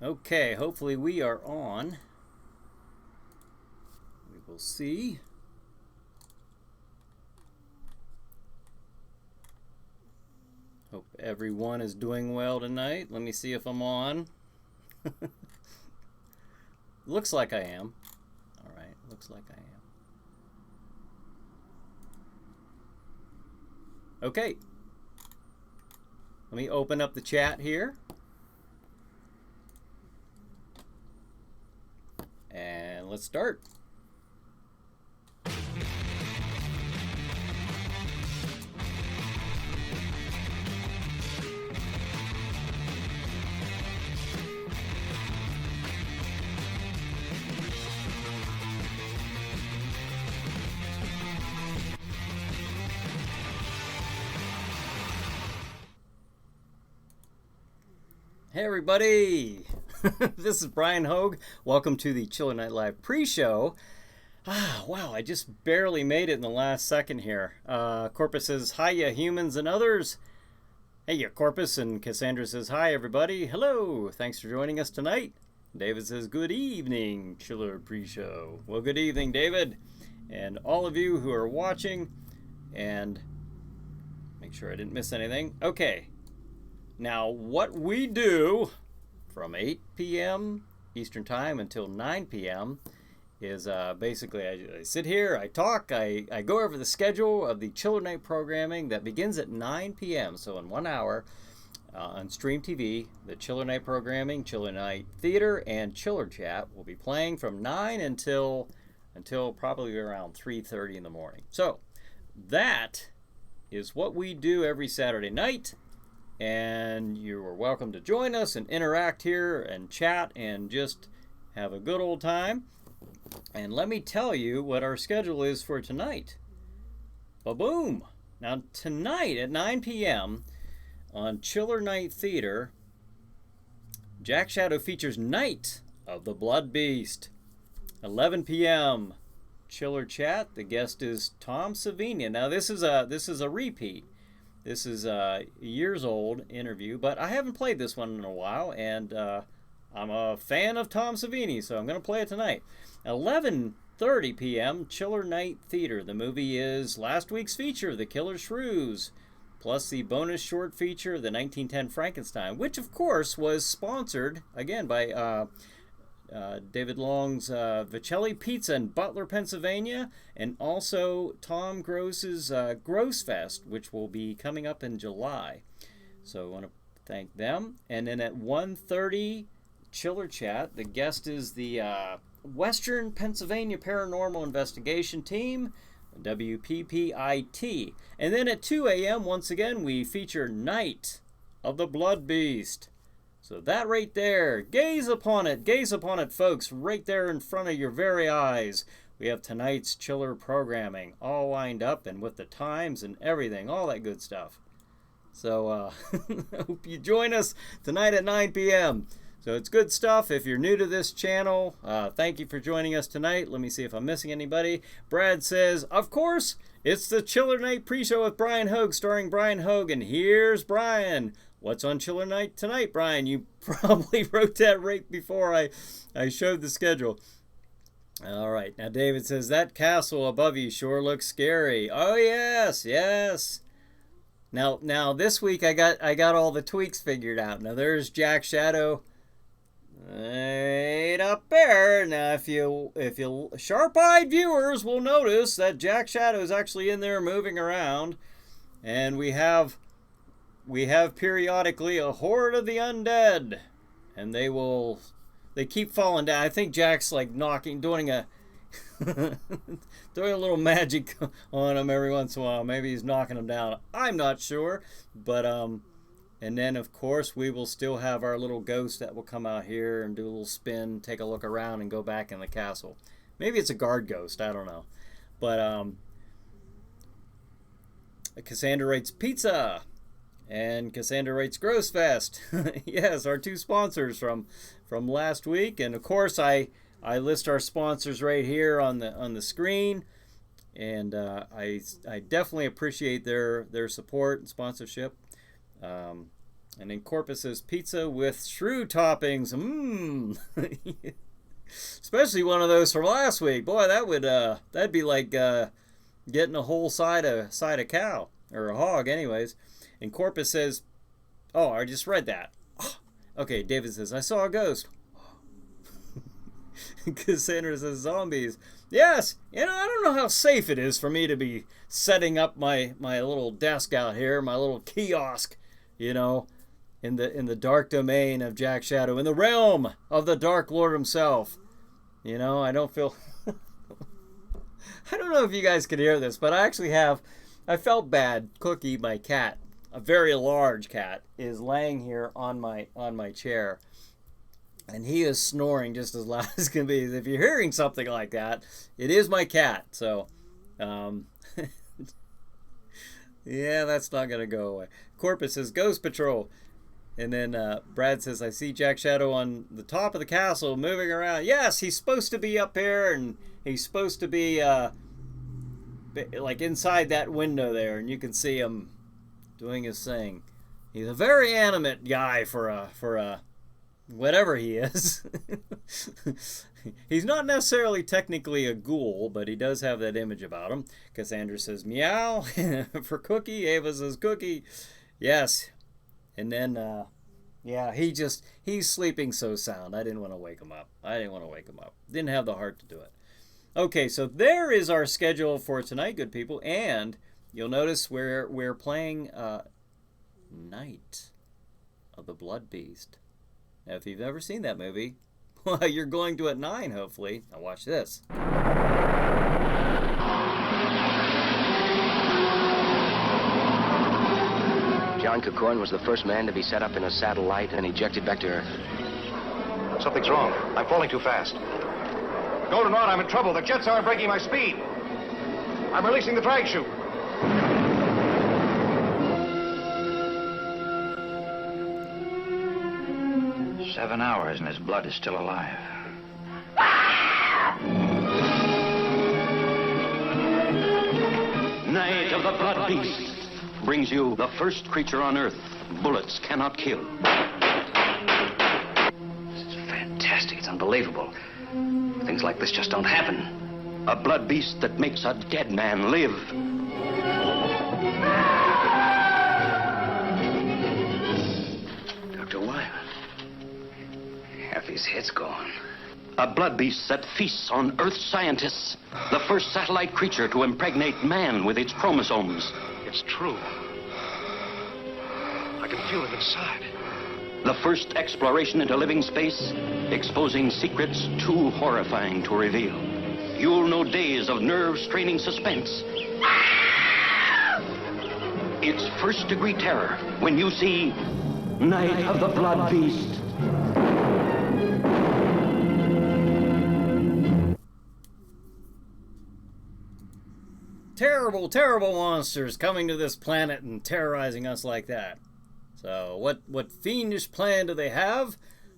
Okay, hopefully we are on. We will see. Hope everyone is doing well tonight. Let me see if I'm on. Looks like I am. All right, looks like I am. Okay. Let me open up the chat here. And let's start. Hey everybody! This is Bryan Hogue. Welcome to the Chiller Night Live pre-show. Wow, I just barely made it in the last second here. Corpus says, hi ya humans and others. Hey ya Corpus, and Cassandra says, hi everybody. Hello, thanks for joining us tonight. David says, good evening, Chiller pre-show. Well, good evening, David. And all of you who are watching, and make sure I didn't miss anything. Okay. Now, what we do from 8 p.m. Eastern Time until 9 p.m. is basically I sit here, I talk, I go over the schedule of the Chiller Night programming that begins at 9 p.m. So in 1 hour on Stream TV, the Chiller Night programming, Chiller Night Theater, and Chiller Chat will be playing from 9 until probably around 3:30 in the morning. So that is what we do every Saturday night. And you are welcome to join us and interact here and chat and just have a good old time. And let me tell you what our schedule is for tonight. Ba-boom! Now tonight at 9 p.m. on Chiller Night Theater, Jack Shadow features Night of the Blood Beast. 11 p.m. Chiller Chat. The guest is Tom Savini. Now this is a repeat. This is a years old interview, but I haven't played this one in a while, and I'm a fan of Tom Savini, so I'm going to play it tonight. 11:30 p.m. Chiller Night Theater. The movie is last week's feature, The Killer Shrews, plus the bonus short feature, The 1910 Frankenstein, which of course was sponsored again by David Long's Vicelli Pizza in Butler, Pennsylvania, and also Tom Gross's Gross Fest, which will be coming up in July. So I want to thank them. And then at 1:30, Chiller Chat, the guest is the Western Pennsylvania Paranormal Investigation Team, WPPIT. And then at 2 a.m., once again, we feature Night of the Blood Beast. So that right there, gaze upon it, folks, right there in front of your very eyes. We have tonight's Chiller programming all lined up and with the times and everything, all that good stuff. So I hope you join us tonight at 9 p.m. So it's good stuff. If you're new to this channel, thank you for joining us tonight. Let me see if I'm missing anybody. Brad says, of course, it's the Chiller Night pre-show with Bryan Hogue, starring Bryan Hogue, and here's Bryan. What's on Chiller Night tonight, Bryan? You probably wrote that right before I showed the schedule. All right. Now, David says, that castle above you sure looks scary. Oh, yes, yes. Now this week I got all the tweaks figured out. Now, there's Jack Shadow right up there. Now, if you sharp-eyed viewers will notice that Jack Shadow is actually in there moving around. And we have periodically a horde of the undead, and they keep falling down. I think Jack's like doing a little magic on them every once in a while. Maybe he's knocking them down. I'm not sure, but and then of course we will still have our little ghost that will come out here and do a little spin, take a look around, and go back in the castle. Maybe it's a guard ghost. I don't know, but Cassandra writes pizza. And Cassandra writes Gross Fest. Yes, our two sponsors from last week. And of course I list our sponsors right here on the screen. And I definitely appreciate their support and sponsorship. And then Corpus says pizza with shrew toppings. Especially one of those from last week. Boy, that'd be like getting a whole side of cow or a hog, anyways. And Corpus says, "Oh, I just read that." Okay, David says, "I saw a ghost." Cassandra says, "Zombies." Yes, I don't know how safe it is for me to be setting up my little desk out here, my little kiosk, in the dark domain of Jack Shadow, in the realm of the Dark Lord himself. I don't feel... I don't know if you guys can hear this, but I felt bad. Cookie, my cat, a very large cat, is laying here on my chair. And he is snoring just as loud as can be. If you're hearing something like that, it is my cat. So, yeah, that's not going to go away. Corpus says, "Ghost Patrol." And then Brad says, "I see Jack Shadow on the top of the castle moving around." Yes, he's supposed to be up here, and he's supposed to be like inside that window there, and you can see him doing his thing. He's a very animate guy for a whatever he is. He's not necessarily technically a ghoul, but he does have that image about him. Cassandra says meow for Cookie. Ava says cookie. Yes. And then, yeah, he's sleeping so sound. I didn't want to wake him up. Didn't have the heart to do it. Okay, so there is our schedule for tonight, good people. And you'll notice we're playing Night of the Blood Beast. Now, if you've never seen that movie, well, you're going to at 9, hopefully. Now watch this. John Cacorn was the first man to be set up in a satellite and ejected back to Earth. Something's wrong. I'm falling too fast. Golden Rod, I'm in trouble. The jets aren't breaking my speed. I'm releasing the drag chute. 7 hours and his blood is still alive. Night of the Blood Beast brings you the first creature on Earth bullets cannot kill. This is fantastic. It's unbelievable. Things like this just don't happen. A blood beast that makes a dead man live. Dr. Wyman. Half his head's gone. A blood beast that feasts on Earth scientists. The first satellite creature to impregnate man with its chromosomes. It's true. I can feel it inside. The first exploration into living space, exposing secrets too horrifying to reveal. You'll know days of nerve-straining suspense. It's first-degree terror when you see Night of the Blood Beast. Terrible, terrible monsters coming to this planet and terrorizing us like that. So what fiendish plan do they have?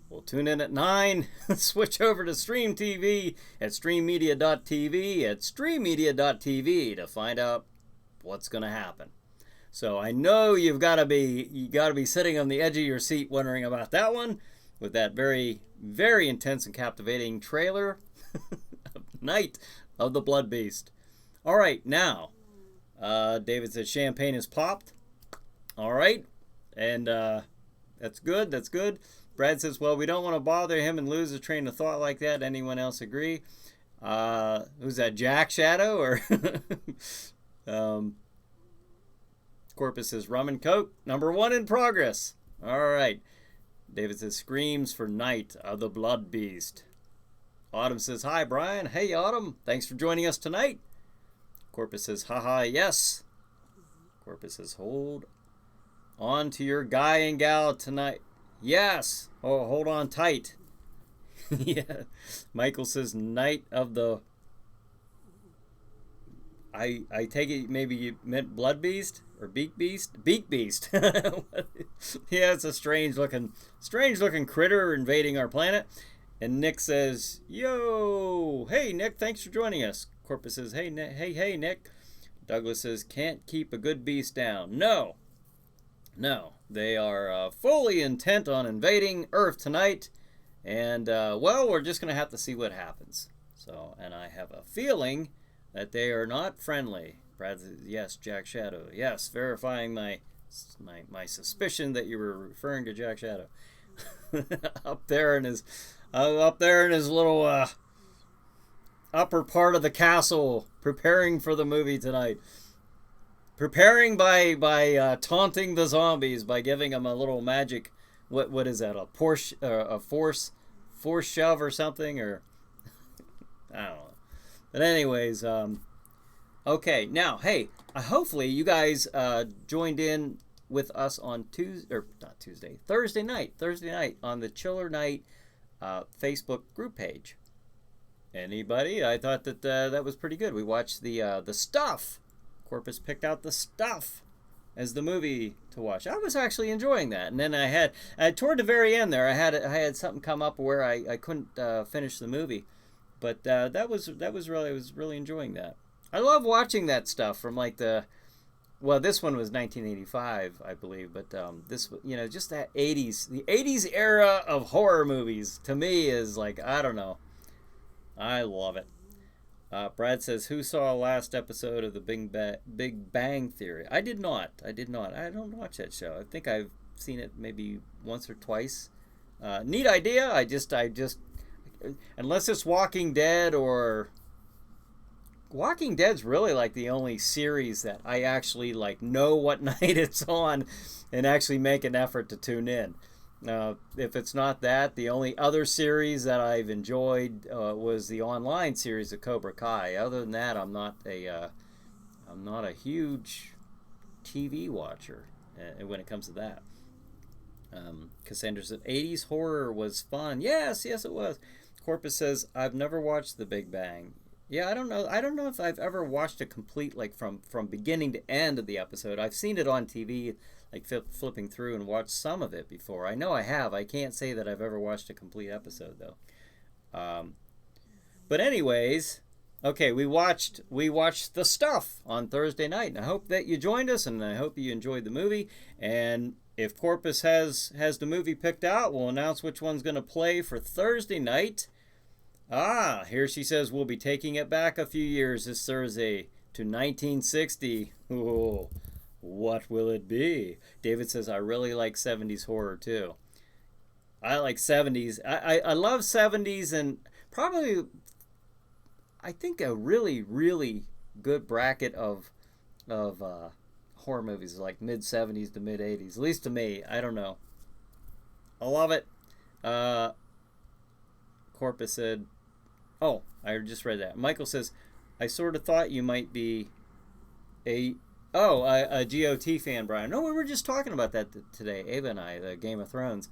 We'll tune in at 9, switch over to Stream TV at streammedia.tv at streammedia.tv to find out what's going to happen. So I know you got to be sitting on the edge of your seat wondering about that one with that very, very intense and captivating trailer Night of the Blood Beast. All right, now, David says champagne is popped. All right, and that's good, that's good. Brad says, well, we don't want to bother him and lose a train of thought like that. Anyone else agree? Who's that, Jack Shadow? Or Corpus says rum and coke, #1 in progress. All right, David says screams for Night of the Blood Beast. Autumn says, hi, Brian. Hey, Autumn, thanks for joining us tonight. Corpus says, haha, yes. Corpus says, hold on to your guy and gal tonight. Yes. Oh, hold on tight. Yeah. Michael says, Night of the... I take it maybe you meant Blood Beast or Beak Beast? Beak Beast. Yeah, it's a strange looking critter invading our planet. And Nick says, yo, hey, Nick, thanks for joining us. Corpus says, hey, Nick. Douglas says, can't keep a good beast down. No. No, they are fully intent on invading Earth tonight, and well, we're just gonna have to see what happens. So, and I have a feeling that they are not friendly. Brad says, yes, Jack Shadow. Yes, verifying my suspicion that you were referring to Jack Shadow. up there in his little upper part of the castle, preparing for the movie tonight. Preparing by taunting the zombies by giving them a little magic. What is that? A force shove or something, or I don't know. But anyways, okay. Now, hey, hopefully you guys joined in with us on Thursday night on the Chiller Night Facebook group page. Anybody? I thought that that was pretty good. We watched the Stuff. Corpus picked out The Stuff as the movie to watch. I was actually enjoying that, and then I had toward the very end there, I had something come up where I couldn't finish the movie, but I was really enjoying that. I love watching that stuff from like this one was 1985, I believe, but this, just that the 80s era of horror movies to me is like, I don't know, I love it. Brad says, who saw last episode of the Big Bang Theory? I did not. I don't watch that show. I think I've seen it maybe once or twice. Neat idea. I just, unless it's Walking Dead or... Walking Dead's really like the only series that I actually like know what night it's on and actually make an effort to tune in. If it's not that, the only other series that I've enjoyed was the online series of Cobra Kai. Other than that, I'm not a huge TV watcher when it comes to that. Cassandra said 80s horror was fun. Yes, it was. Corpus says, I've never watched The Big Bang. Yeah, I don't know if I've ever watched a complete, like, from beginning to end of the episode. I've seen it on TV, like flipping through, and watched some of it before. I know I have. I can't say that I've ever watched a complete episode though. But anyways, okay, we watched The Stuff on Thursday night, and I hope that you joined us, and I hope you enjoyed the movie. And if Corpus has the movie picked out, we'll announce which one's going to play for Thursday night. Here she says we'll be taking it back a few years this Thursday to 1960. Ooh. What will it be? David says, I really like 70s horror too. I like 70s. I love 70s, and probably, I think a really, really good bracket of horror movies is like mid 70s to mid 80s. At least to me. I don't know. I love it. Corpus said, oh, I just read that. Michael says, I sort of thought you might be a GOT fan, Brian. No, we were just talking about that today, Ava and I, the Game of Thrones.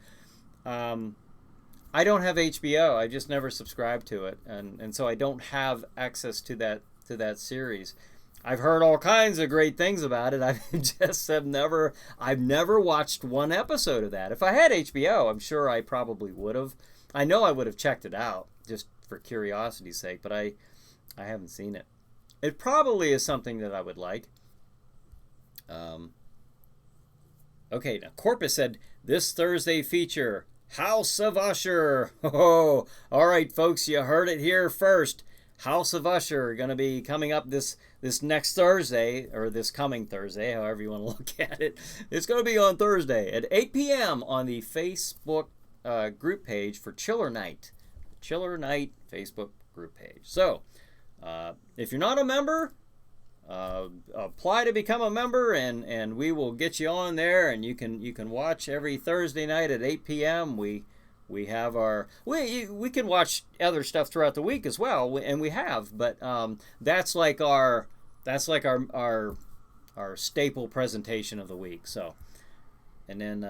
I don't have HBO. I just never subscribed to it, and so I don't have access to that series. I've heard all kinds of great things about it. I've never watched one episode of that. If I had HBO, I'm sure I probably would have. I know I would have checked it out just for curiosity's sake, but I haven't seen it. It probably is something that I would like. Okay, now Corpus said, this Thursday feature, House of Usher. Oh, all right, folks, you heard it here first. House of Usher going to be coming up this next Thursday, or this coming Thursday, however you want to look at it. It's going to be on Thursday at 8 p.m. on the Facebook group page for Chiller Night. Chiller Night Facebook group page. So, if you're not a member, apply to become a member, and we will get you on there, and you can watch every Thursday night at 8 p.m. We have we can watch other stuff throughout the week as well, and we have, but that's like our staple presentation of the week. So, and then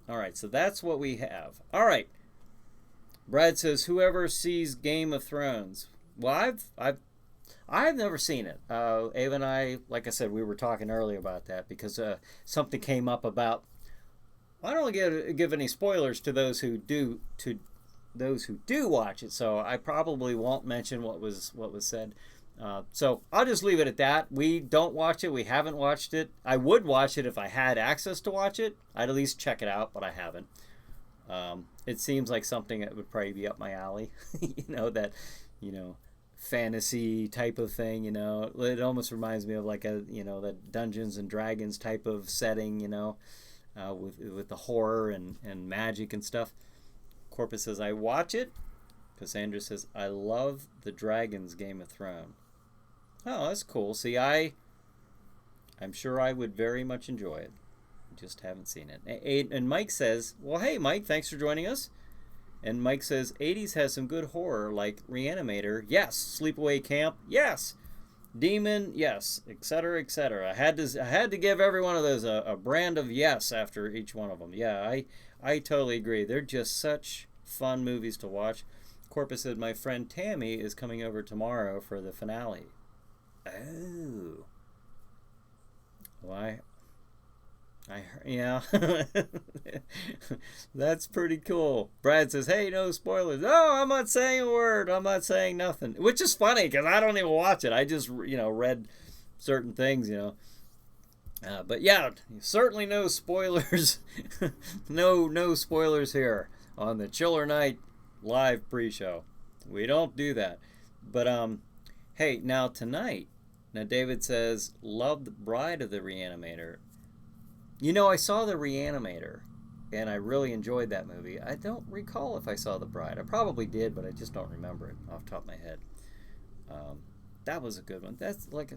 all right, so that's what we have. All right, Brad says, whoever sees Game of Thrones. Well, I've never seen it. Ava and I, like I said, we were talking earlier about that because something came up about. I don't want to give any spoilers to those who do watch it, so I probably won't mention what was said. So I'll just leave it at that. We don't watch it. We haven't watched it. I would watch it if I had access to watch it. I'd at least check it out, but I haven't. It seems like something that would probably be up my alley. That fantasy type of thing. It almost reminds me of like that Dungeons and Dragons type of setting. With the horror and magic and stuff. Corpus says I watch it. Cassandra says I love the Dragons Game of Thrones. Oh, that's cool. See, I'm sure I would very much enjoy it. Just haven't seen it. And Mike says, well, hey, Mike, thanks for joining us. And Mike says, 80s has some good horror, like Reanimator. Yes. Sleepaway Camp. Yes. Demon. Yes. Etc. Etc. I had to give every one of those a brand of yes after each one of them. Yeah, I totally agree. They're just such fun movies to watch. Corpus said, my friend Tammy is coming over tomorrow for the finale. Oh. Why? Yeah. That's pretty cool. Brad says, hey, no spoilers. No, I'm not saying a word. I'm not saying nothing. Which is funny because I don't even watch it. I just, read certain things, But yeah, certainly no spoilers. No spoilers here on the Chiller Night live pre-show. We don't do that. But, hey, now tonight, David says, loved Bride of the Reanimator. I saw The Reanimator, and I really enjoyed that movie. I don't recall if I saw The Bride. I probably did, but I just don't remember it off the top of my head. That was a good one. That's like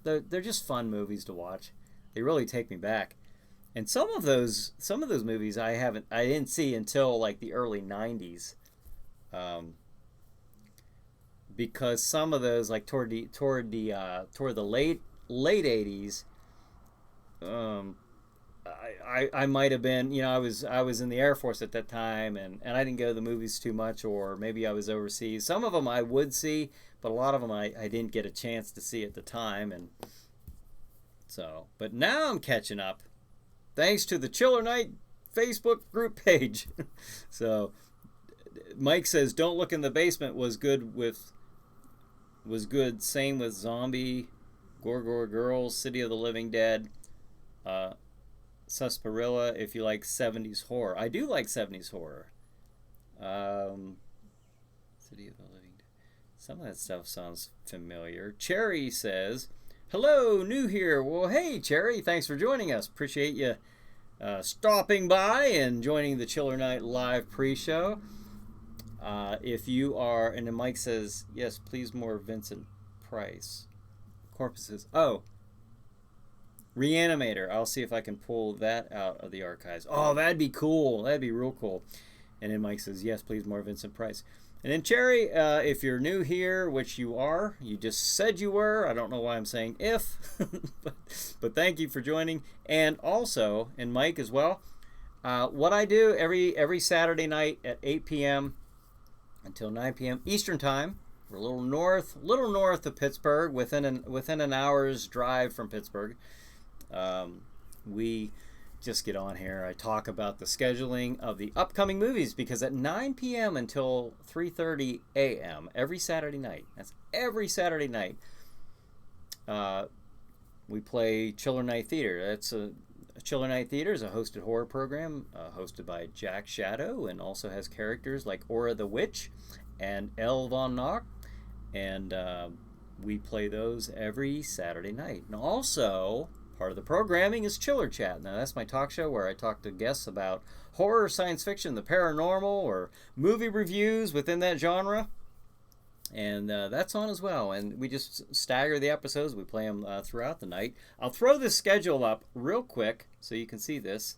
they're just fun movies to watch. They really take me back. And some of those movies I didn't see until like the early 90s. Because some of those, like toward the late 80s, I might have been, I was in the Air Force at that time, and I didn't go to the movies too much, or maybe I was overseas. Some of them I would see, but a lot of them I didn't get a chance to see at the time, and so. But now I'm catching up, thanks to the Chiller Night Facebook group page. So Mike says, "Don't Look in the Basement" was good. Same with Zombie, Gorgor Girls, City of the Living Dead. Sarsaparilla, if you like 70s horror. I do like 70s horror. City of the Living Dead. Some of that stuff sounds familiar. Cherry says, hello, new here. Well, hey, Cherry, thanks for joining us. Appreciate you stopping by and joining the Chiller Night live pre-show. If you are, and then Mike says, yes, please more Vincent Price. Corpus says, oh, Reanimator. I'll see if I can pull that out of the archives. Oh, that'd be cool. That'd be real cool. And then Mike says, yes, please more Vincent Price. And then Cherry, if you're new here, which you are, you just said you were. I don't know why I'm saying if, but thank you for joining. And also, and Mike as well, what I do every Saturday night at 8 p.m. until 9 p.m. Eastern Time. We're a little north of Pittsburgh, within an hour's drive from Pittsburgh. We just get on here. I talk about the scheduling of the upcoming movies, because at 9 p.m. until 3:30 a.m. every Saturday night, that's every Saturday night, we play Chiller Night Theater. That's Chiller Night Theater is a hosted horror program hosted by Jack Shadow, and also has characters like Aura the Witch and Elle Von Nock, and we play those every Saturday night. And also, part of the programming is Chiller Chat. Now, that's my talk show where I talk to guests about horror, science fiction, the paranormal, or movie reviews within that genre. And that's on as well. And we just stagger the episodes. We play them throughout the night. I'll throw this schedule up real quick so you can see this.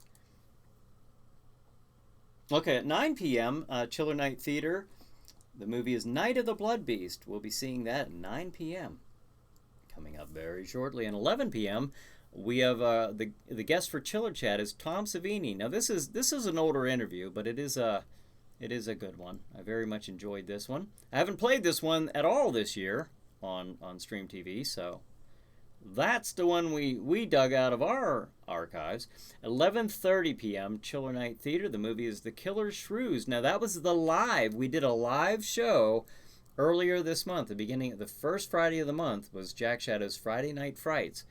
Okay, at 9 p.m., Chiller Night Theater. The movie is Night of the Blood Beast. We'll be seeing that at 9 p.m. Coming up very shortly. And 11 p.m., we have the guest for Chiller Chat is Tom Savini. Now, this is an older interview, but it is a good one. I very much enjoyed this one. I haven't played this one at all this year on Stream TV, so that's the one we dug out of our archives. 11:30 p.m. Chiller Night Theater. The movie is The Killer Shrews. Now, that was the live. We did a live show earlier this month, the beginning of the first Friday of the month, was Jack Shadow's Friday Night Frights.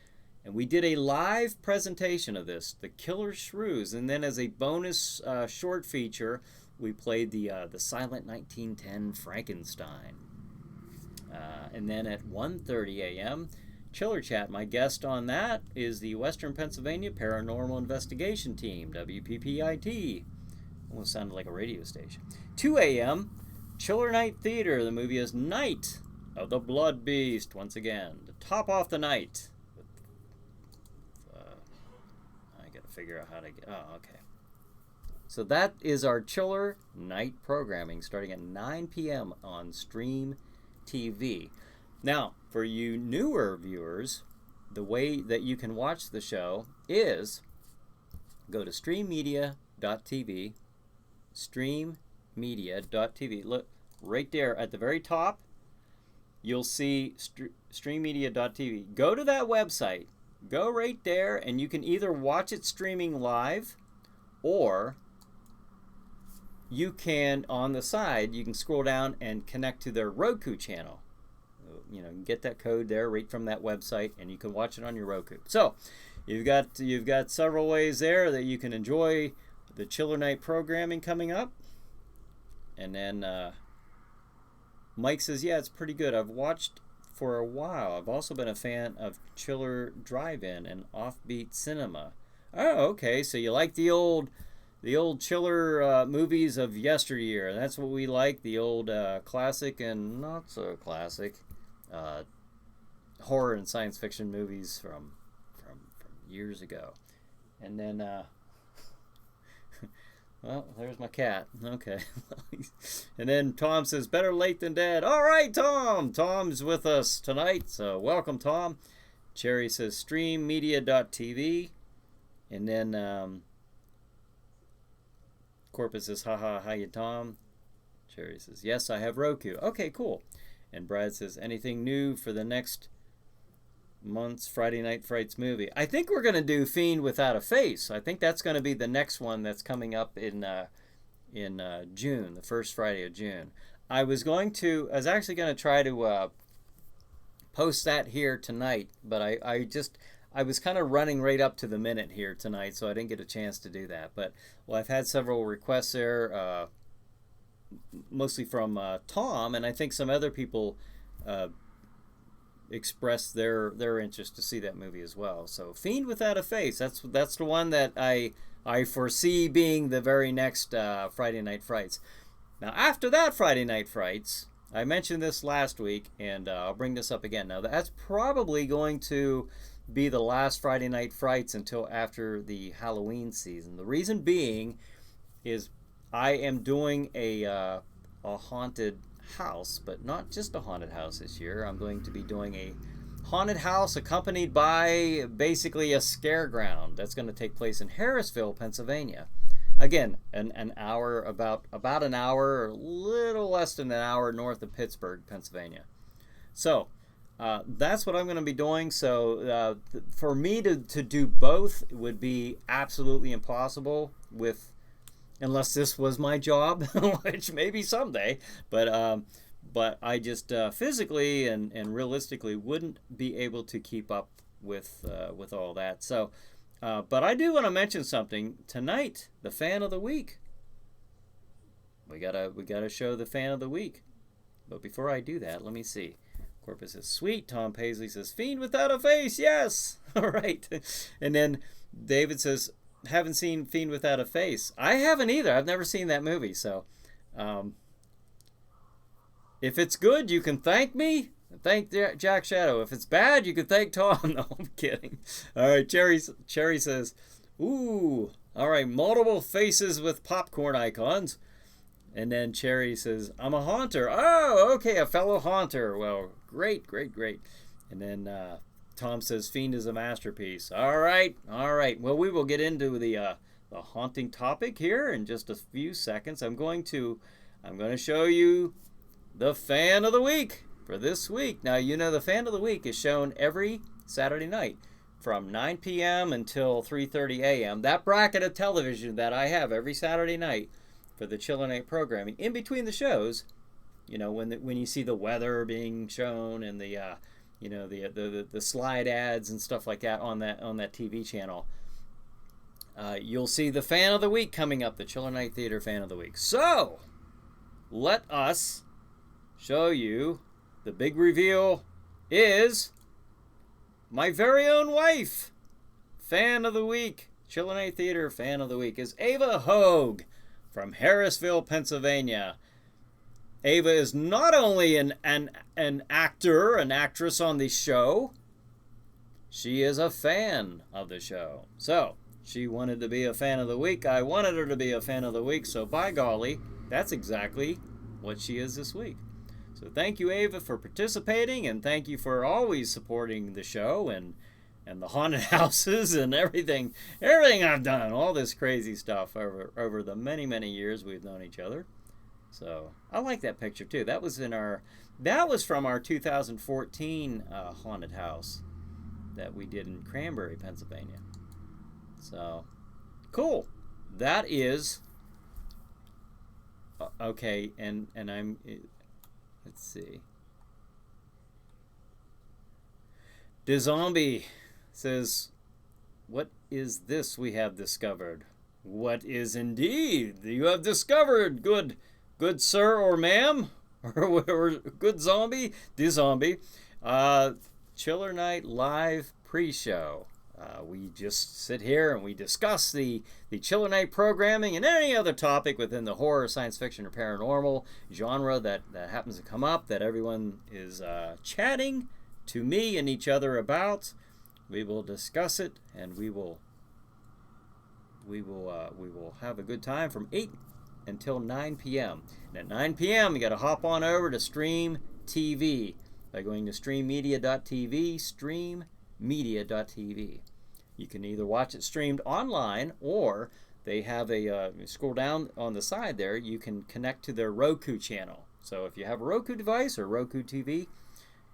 And we did a live presentation of this, The Killer Shrews. And then as a bonus short feature, we played the silent 1910 Frankenstein. And then at 1:30 a.m., Chiller Chat. My guest on that is the Western Pennsylvania Paranormal Investigation Team, WPPIT. Almost sounded like a radio station. 2 a.m., Chiller Night Theater. The movie is Night of the Blood Beast. Once again, to top off the night. I got to figure out how to get... Oh, okay. So that is our Chiller Night programming starting at 9 p.m. on Stream TV. Now, for you newer viewers, the way that you can watch the show is go to streammedia.tv, streammedia.tv. Look, right there at the very top, you'll see streammedia.tv. Go to that website. Go right there, and you can either watch it streaming live, or you can, on the side, you can scroll down and connect to their Roku channel. You know, you can get that code there right from that website, and you can watch it on your Roku. So, you've got several ways there that you can enjoy the Chiller Night programming coming up. And then Mike says, yeah, it's pretty good. I've watched for a while. I've also been a fan of Chiller Drive-In and Offbeat Cinema. Oh, okay. So you like the old Chiller movies of yesteryear. That's what we like. The old classic and not so classic horror and science fiction movies from years ago. And then well, there's my cat. Okay. And then Tom says, better late than dead. All right, Tom. Tom's with us tonight, so welcome, Tom. Cherry says streammedia.tv. And then Corpus says, haha, how you, Tom? Cherry says, yes, I have Roku. Okay, cool. And Brad says, anything new for the next month's Friday Night Frights movie? I think we're going to do Fiend Without a Face. I think that's going to be the next one that's coming up in June, the first Friday of June. I was actually going to try to post that here tonight, but I was kind of running right up to the minute here tonight, so I didn't get a chance to do that. But, well, I've had several requests there, mostly from Tom, and I think some other people expressed their interest to see that movie as well. So Fiend Without a Face, that's the one that I foresee being the very next Friday Night Frights. Now, after that Friday Night Frights, I mentioned this last week, and I'll bring this up again. Now, that's probably going to be the last Friday Night Frights until after the Halloween season. The reason being is I am doing a haunted house, but not just a haunted house this year. I'm going to be doing a haunted house accompanied by basically a scare ground that's going to take place in Harrisville, Pennsylvania. Again, an hour, about an hour, or a little less than an hour north of Pittsburgh, Pennsylvania. So that's what I'm going to be doing. So for me to do both would be absolutely impossible unless this was my job, which maybe someday. But I just physically and realistically wouldn't be able to keep up with all that. So, but I do want to mention something tonight. The fan of the week. We gotta show the fan of the week. But before I do that, let me see. Corpus says, sweet. Tom Paisley says, Fiend Without a Face. Yes. All right. And then David says, haven't seen Fiend Without a Face. I haven't either. I've never seen that movie. So, if it's good, you can thank me. Thank Jack Shadow. If it's bad, you can thank Tom. No, I'm kidding. All right, Cherry says, ooh, all right, multiple faces with popcorn icons. And then Cherry says, I'm a haunter. Oh, okay, a fellow haunter. Well, great. And then Tom says, Fiend is a masterpiece. All right. Well, we will get into the haunting topic here in just a few seconds. I'm going to show you the fan of the week for this week. Now, you know the fan of the week is shown every Saturday night from 9 p.m. until 3:30 a.m. That bracket of television that I have every Saturday night for the Chiller Night programming in between the shows when you see the weather being shown and the the slide ads and stuff like that on that TV channel, you'll see the fan of the week coming up, the Chiller Night Theater fan of the week. So let us show you the big reveal is my very own wife. Fan of the week, Chiller Night Theater fan of the week is Ava Hogue from Harrisville, Pennsylvania. Ava is not only an actor, an actress on the show, she is a fan of the show. So, she wanted to be a fan of the week. I wanted her to be a fan of the week, so by golly, that's exactly what she is this week. So thank you, Ava, for participating, and thank you for always supporting the show and the haunted houses and everything I've done, all this crazy stuff over the many, many years we've known each other. So I like that picture too. That was from our 2014 haunted house that we did in Cranberry, Pennsylvania. So cool. That is okay. And let's see. The zombie says, "What is this we have discovered?" What is indeed you have discovered, good sir or ma'am, or good zombie, the zombie. Chiller Night live pre-show. We just sit here and we discuss the Chiller Night programming and any other topic within the horror, science fiction, or paranormal genre that happens to come up that everyone is chatting to me and each other about. We will discuss it, and we will have a good time from 8 until 9 p.m. And at 9 p.m. you got to hop on over to Stream TV by going to streammedia.tv, streammedia.tv. You can either watch it streamed online, or they have scroll down on the side there, you can connect to their Roku channel. So if you have a Roku device or Roku TV,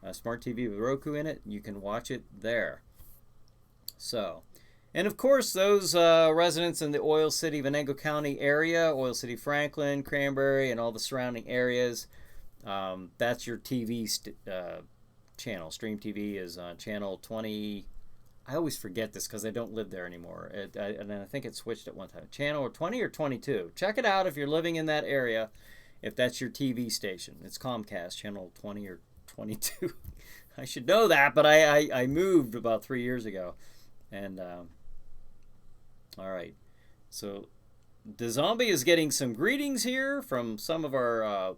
a smart TV with Roku in it, you can watch it there. So, and of course, those residents in the Oil City, Venango County area, Oil City, Franklin, Cranberry, and all the surrounding areas, that's your TV channel. Stream TV is channel 20. I always forget this because I don't live there anymore. And I think it switched at one time. Channel 20 or 22. Check it out if you're living in that area, if that's your TV station. It's Comcast, channel 20 or 22. I should know that, but I moved about 3 years ago. And all right, so the zombie is getting some greetings here from some of our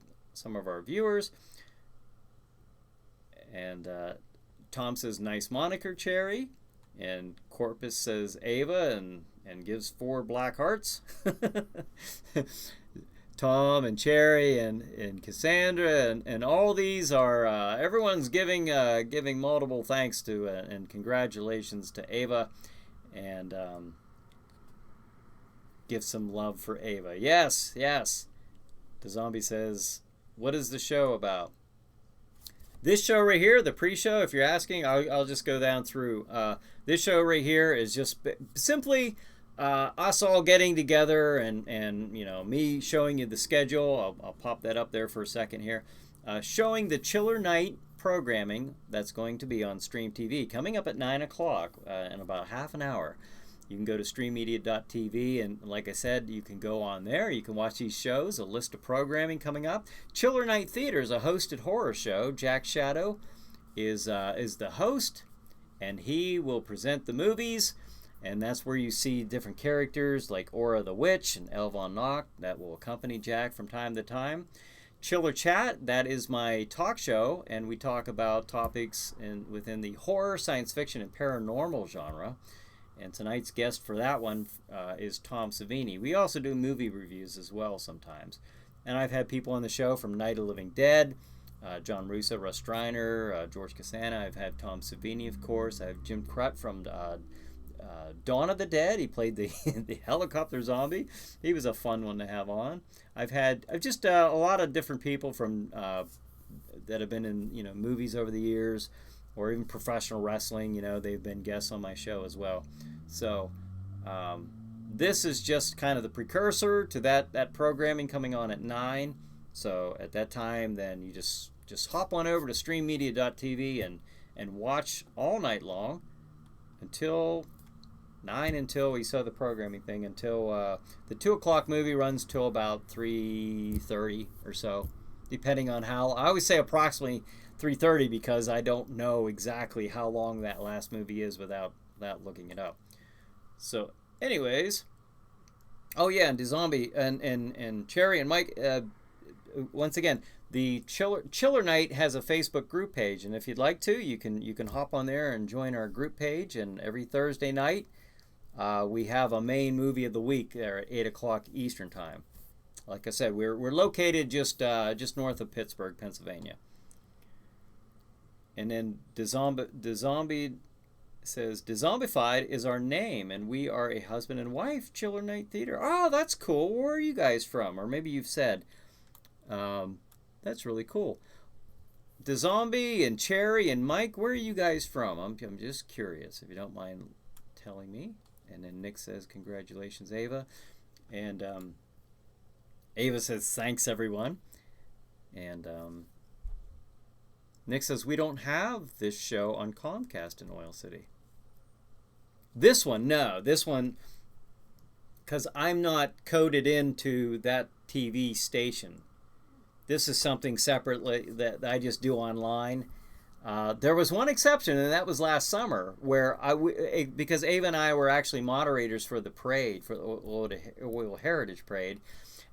viewers. And Tom says, "Nice moniker, Cherry," and Corpus says Ava and gives 4 black hearts. Tom and Cherry and Cassandra and all these are everyone's giving multiple thanks to and congratulations to Ava, and give some love for Ava. Yes. The zombie says, "What is the show about?" This show right here, the pre-show, if you're asking, I'll just go down through. This show right here is just simply us all getting together and me showing you the schedule. I'll pop that up there for a second here. Showing the Chiller Night programming that's going to be on Stream TV coming up at 9 o'clock in about half an hour. You can go to streammedia.tv, and like I said, you can go on there. You can watch these shows, a list of programming coming up. Chiller Night Theater is a hosted horror show. Jack Shadow is the host, and he will present the movies. And that's where you see different characters like Aura the Witch and Elle Von Nock that will accompany Jack from time to time. Chiller Chat, that is my talk show, and we talk about topics within the horror, science fiction, and paranormal genre. And tonight's guest for that one is Tom Savini. We also do movie reviews as well sometimes. And I've had people on the show from Night of the Living Dead, John Russo, Russ Striner, George Cassana. I've had Tom Savini, of course. I have Jim Crut from Dawn of the Dead. He played the helicopter zombie. He was a fun one to have on. I've just a lot of different people from that have been in movies over the years, or even professional wrestling. They've been guests on my show as well. So this is just kind of the precursor to that programming coming on at 9. So at that time, then you just hop on over to streammedia.tv and watch all night long until 9, until we saw the programming thing, until the 2 o'clock movie runs till about 3:30 or so, depending on how. I always say approximately 3:30 because I don't know exactly how long that last movie is without looking it up. So anyways, oh yeah, and DeZombie and Cherry and Mike, once again, the Chiller Night has a Facebook group page, and if you'd like to, you can hop on there and join our group page. And every Thursday night, we have a main movie of the week there at 8 o'clock Eastern time. Like I said, we're located just north of Pittsburgh, Pennsylvania. And then DeZombie says, DeZombified is our name, and we are a husband and wife Chiller Night Theater. Oh, that's cool. Where are you guys from? Or maybe you've said. That's really cool. DeZombie and Cherry and Mike, where are you guys from? I'm just curious, if you don't mind telling me. And then Nick says, congratulations, Ava. And Ava says, thanks, everyone. And Nick says, we don't have this show on Comcast in Oil City. This one, no. This one, because I'm not coded into that TV station. This is something separately that I just do online. There was one exception, and that was last summer, where because Ava and I were actually moderators for the parade, for the Oil Heritage Parade,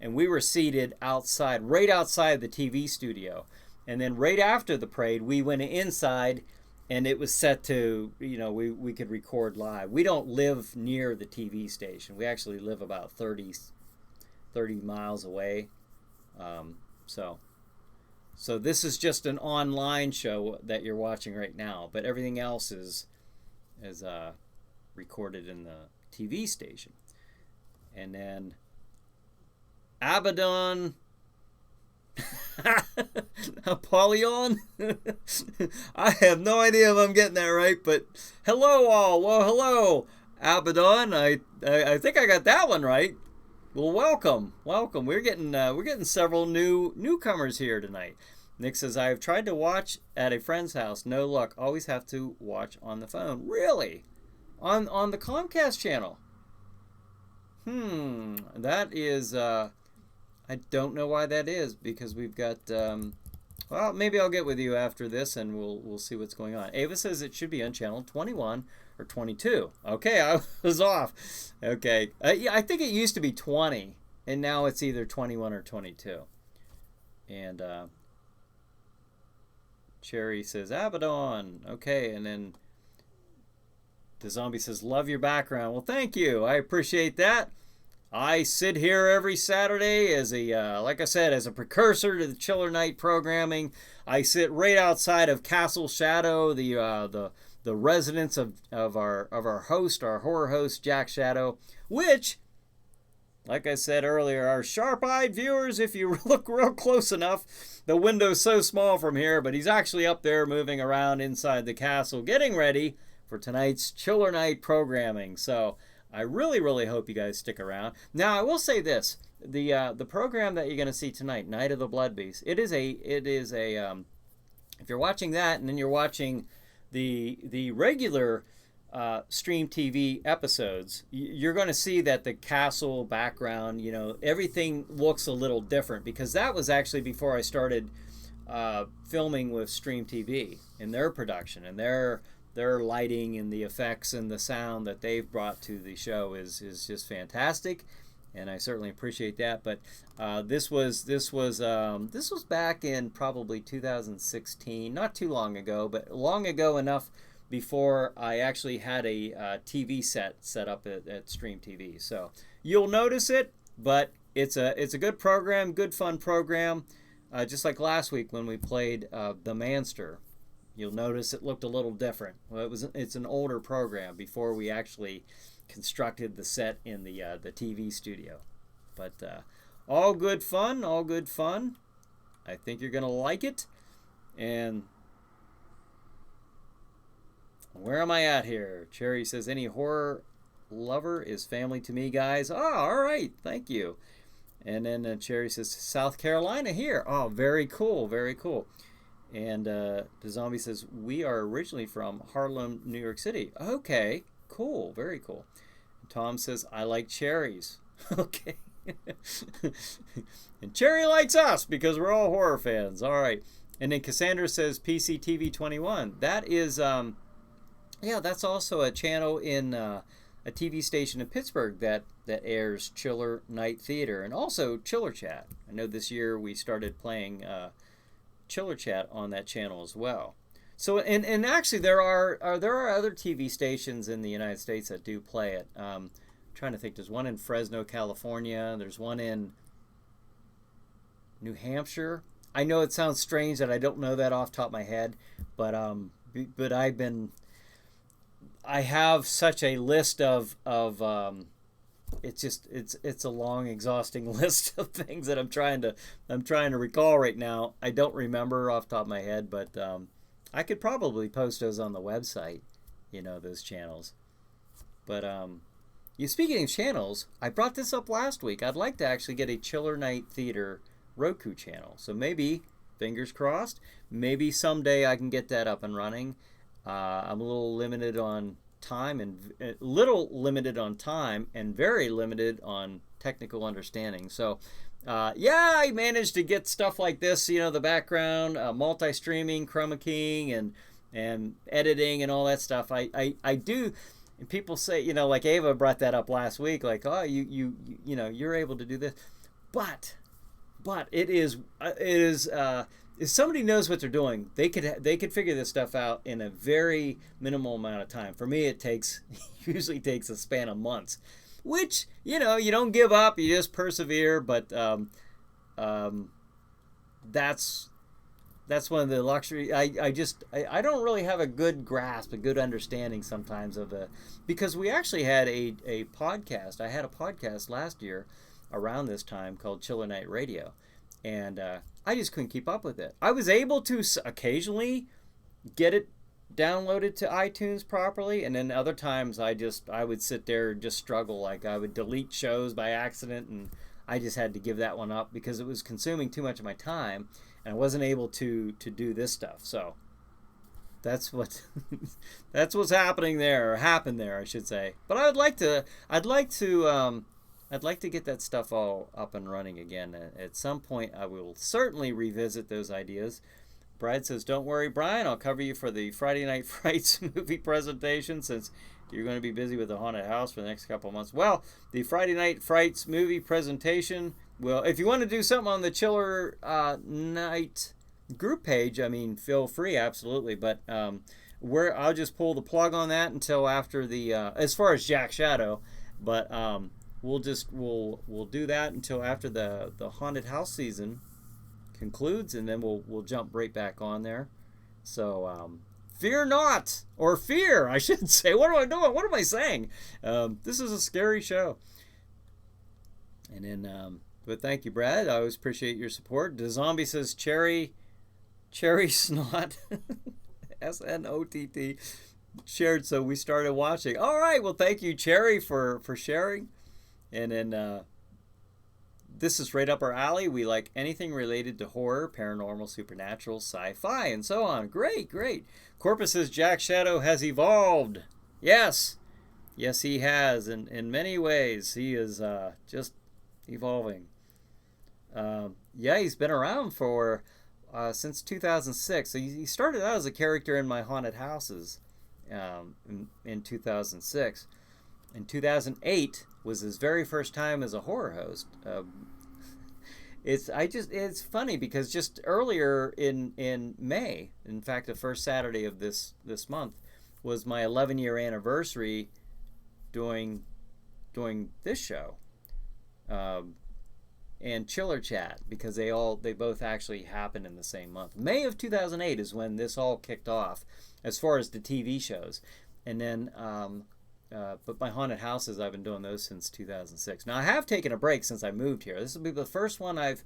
and we were seated outside, right outside the TV studio. And then right after the parade, we went inside, and it was set to, we could record live. We don't live near the TV station. We actually live about 30 miles away. So this is just an online show that you're watching right now, but everything else is recorded in the TV station. And then Abaddon, Apollyon. I have no idea if I'm getting that right, but hello all. Well, hello Abaddon. I think I got that one right. Well, welcome. We're getting several newcomers here tonight. Nick says, I've tried to watch at a friend's house. No luck. Always have to watch on the phone. Really? On the Comcast channel? That is, I don't know why that is, because we've got, well, maybe I'll get with you after this and we'll see what's going on. Ava says it should be on channel 21 or 22. Okay, I was off. Okay. Yeah, I think it used to be 20, and now it's either 21 or 22. And Cherry says, Abaddon. Okay, and then the zombie says, love your background. Well, thank you. I appreciate that. I sit here every Saturday as like I said, as a precursor to the Chiller Night programming. I sit right outside of Castle Shadow, the residence of our host, our horror host, Jack Shadow, which, like I said earlier, our sharp-eyed viewers, if you look real close enough, the window's so small from here, but he's actually up there moving around inside the castle, getting ready for tonight's Chiller Night programming. So I really, really hope you guys stick around. Now, I will say this: the program that you're going to see tonight, Night of the Blood Beast, it is a if you're watching that and then you're watching the regular stream TV episodes, you're going to see that the castle background, everything looks a little different, because that was actually before I started filming with Stream TV and their production and their lighting and the effects and the sound that they've brought to the show is just fantastic, and I certainly appreciate that. But this was back in probably 2016, not too long ago, but long ago enough before I actually had a TV set up at Stream TV. So you'll notice it, but it's a good program, good fun program. Just like last week when we played The Manster. You'll notice it looked a little different. Well, it's an older program before we actually constructed the set in the TV studio. But all good fun, all good fun. I think you're going to like it. And where am I at here? Cherry says, any horror lover is family to me, guys. Oh, all right. Thank you. And then Cherry says, South Carolina here. Oh, very cool, very cool. And the zombie says, we are originally from Harlem, New York City. Okay, cool, very cool. Tom says, I like cherries. Okay. And Cherry likes us because we're all horror fans. All right. And then Cassandra says, PCTV 21. That is, yeah, that's also a channel in a TV station in Pittsburgh that airs Chiller Night Theater and also Chiller Chat. I know this year we started playing Chiller Chat on that channel as well. So and actually there are other TV stations in the United States that do play it. I'm trying to think. There's one in Fresno, California. There's one in New Hampshire. I know it sounds strange that I don't know that off the top of my head, but I have such a list of it's a long, exhausting list of things that I'm trying to recall right now. I don't remember off the top of my head, but I could probably post those on the website, those channels. But speaking of channels, I brought this up last week. I'd like to actually get a Chiller Night Theater Roku channel. So maybe, fingers crossed, maybe someday I can get that up and running. I'm a little limited on time and very limited on technical understanding. So yeah, I managed to get stuff like this, the background, multi-streaming, chroma keying, and editing and all that stuff. I do. And people say, like Ava brought that up last week, like, oh, you're able to do this, but it is if somebody knows what they're doing, they could figure this stuff out in a very minimal amount of time. For me, it usually takes a span of months, which, you don't give up, you just persevere. But that's one of the luxury. I don't really have a good grasp, a good understanding sometimes because we actually had a podcast. I had a podcast last year around this time called Chiller Night Radio, and I just couldn't keep up with it. I was able to occasionally get it downloaded to iTunes properly, and then other times I would sit there and just struggle. Like I would delete shows by accident, and I just had to give that one up because it was consuming too much of my time, and I wasn't able to do this stuff. So that's what's happening there, or happened there, I should say. But I'd like to get that stuff all up and running again. At some point, I will certainly revisit those ideas. Brad says, don't worry, Brian, I'll cover you for the Friday Night Frights movie presentation since you're going to be busy with the haunted house for the next couple of months. Well, the Friday Night Frights movie presentation, well, if you want to do something on the Chiller Night group page, feel free, absolutely. But I'll just pull the plug on that until after the, as far as Jack Shadow, but we'll do that until after the haunted house season concludes, and then we'll jump right back on there. So fear not, or fear, I should say. What am I doing? What am I saying? This is a scary show. And then, but thank you, Brad. I always appreciate your support. The zombie says cherry snot, SNOTT, shared, so we started watching. All right, well, thank you, Cherry, for sharing. And then this is right up our alley. We like anything related to horror, paranormal, supernatural, sci-fi, and so on. Great. Corpus says Jack Shadow has evolved. Yes, he has. In many ways, he is just evolving. Yeah, he's been around for since 2006. So he started out as a character in my haunted houses in 2006. In 2008 was his very first time as a horror host. It's funny because just earlier in May, in fact, the first Saturday of this month, was my 11-year anniversary doing this show and Chiller Chat, because they both actually happened in the same month. May of 2008 is when this all kicked off as far as the TV shows, and then but my haunted houses, I've been doing those since 2006. Now I have taken a break since I moved here. This will be the first one I've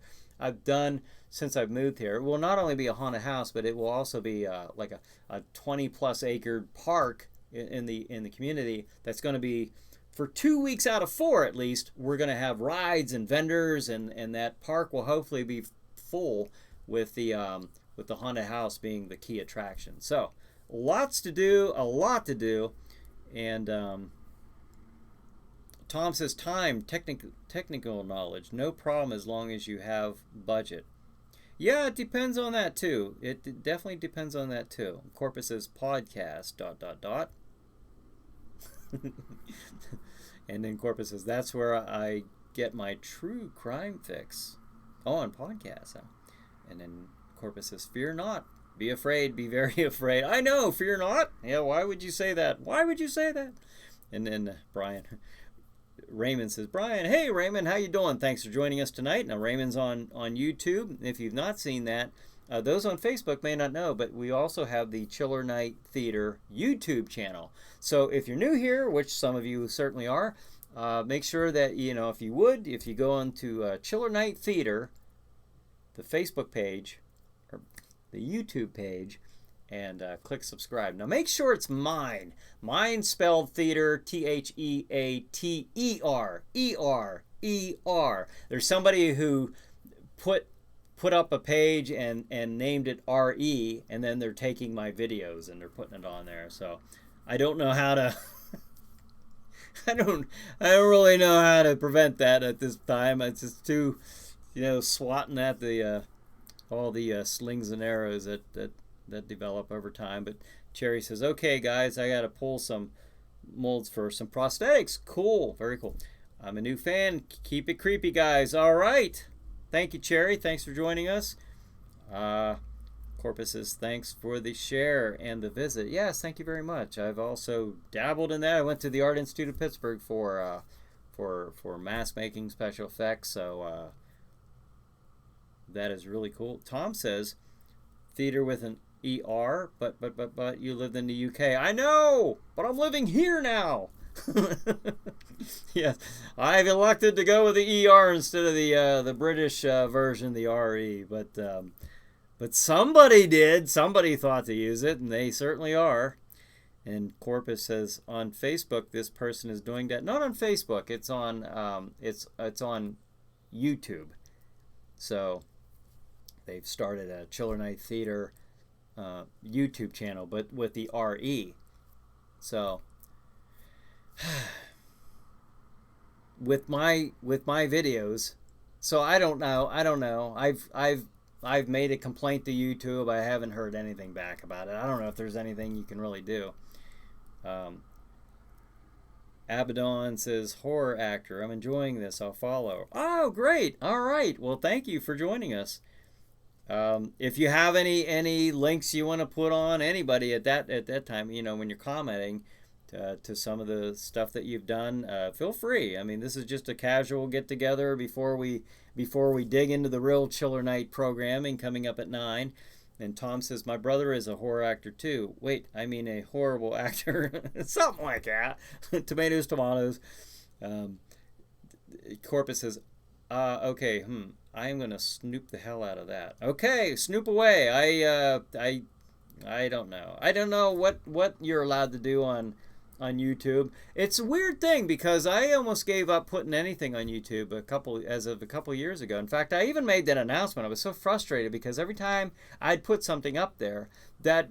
done since I've moved here. It will not only be a haunted house, but it will also be like a 20+ acre park in the community that's going to be for 2 weeks out of 4 at least, we're going to have rides and vendors, and that park will hopefully be full with the haunted house being the key attraction. So lots to do, a lot to do. And Tom says time, technical knowledge, no problem as long as you have budget. Yeah, it depends on that too. It definitely depends on that too. Corpus says podcast, ... And then Corpus says, that's where I get my true crime fix. Oh, on podcasts. Huh? And then Corpus says, fear not. Be afraid. Be very afraid. I know, fear not. Yeah, why would you say that? Why would you say that? And then Raymond says, Brian, hey, Raymond, how you doing? Thanks for joining us tonight. Now, Raymond's on YouTube. If you've not seen that, those on Facebook may not know, but we also have the Chiller Night Theater YouTube channel. So if you're new here, which some of you certainly are, make sure that, if you go on to Chiller Night Theater, the Facebook page, or the YouTube page, and click subscribe. Now make sure it's mine. Mine spelled theater, Theater, E-R. There's somebody who put up a page and named it RE, and then they're taking my videos and they're putting it on there. So I don't know how to I don't really know how to prevent that at this time. It's just too, swatting at the all the slings and arrows that develop over time. But Cherry says, okay guys, I got to pull some molds for some prosthetics. Cool, very cool. I'm a new fan. Keep it creepy, guys. All right. Thank you, Cherry. Thanks for joining us. Corpus says, thanks for the share and the visit. Yes, thank you very much. I've also dabbled in that. I went to the Art Institute of Pittsburgh for mask making, special effects. So that is really cool. Tom says, theater with an ER, but you lived in the UK. I know, but I'm living here now. Yes, I've elected to go with the ER instead of the British version, the RE. But somebody did. Somebody thought to use it, and they certainly are. And Corpus says on Facebook, this person is doing that. Not on Facebook. It's on it's on YouTube. So they've started a Chiller Night Theater YouTube channel, but with the RE. So with my videos, so I don't know. I've made a complaint to YouTube. I haven't heard anything back about it. I don't know if there's anything you can really do. Abaddon says, horror actor. I'm enjoying this. I'll follow. Oh, great. All right. Well, thank you for joining us. If you have any links you want to put on anybody at that time, when you're commenting to some of the stuff that you've done, feel free. I mean, this is just a casual get together before we dig into the real Chiller Night programming coming up at 9. And Tom says, my brother is a horror actor too. Wait, I mean a horrible actor. Something like that. Tomatoes. Corpus says, okay, I am going to snoop the hell out of that. Okay, snoop away. I don't know. I don't know what you're allowed to do on YouTube. It's a weird thing because I almost gave up putting anything on YouTube as of a couple years ago. In fact, I even made that announcement. I was so frustrated because every time I'd put something up there that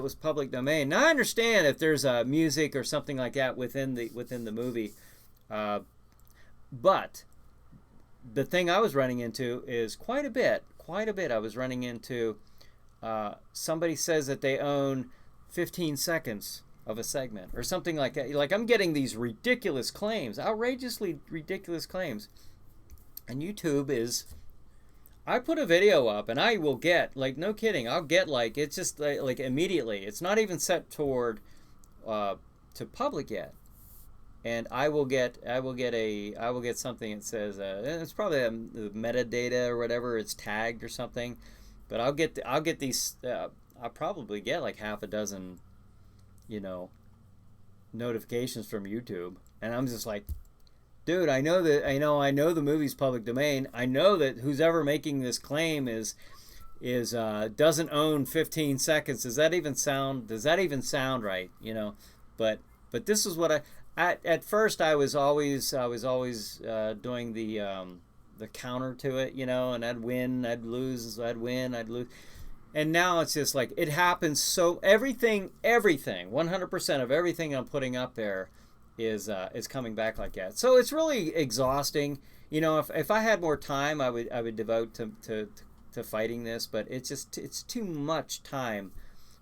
was public domain. Now I understand if there's music or something like that within the movie, but the thing I was running into is quite a bit. I was running into somebody says that they own 15 seconds of a segment or something like that. Like, I'm getting these ridiculous claims, outrageously ridiculous claims. And YouTube is, I put a video up and I will get, like, no kidding, I'll get it's just like immediately. It's not even set toward to public yet. And I will get something that says it's probably the metadata or whatever, it's tagged or something. But I'll get these I'll probably get like half a dozen notifications from YouTube, and I'm just like, dude, I know the movie's public domain. I know that who's ever making this claim is doesn't own 15 seconds. Does that even sound right? But this is what at first I was always doing the counter to it, and I'd win, I'd lose, I'd win, I'd lose. And now it's just like it happens. So everything, 100% of everything I'm putting up there is coming back like that. So it's really exhausting. If I had more time, I would devote to fighting this, but it's too much time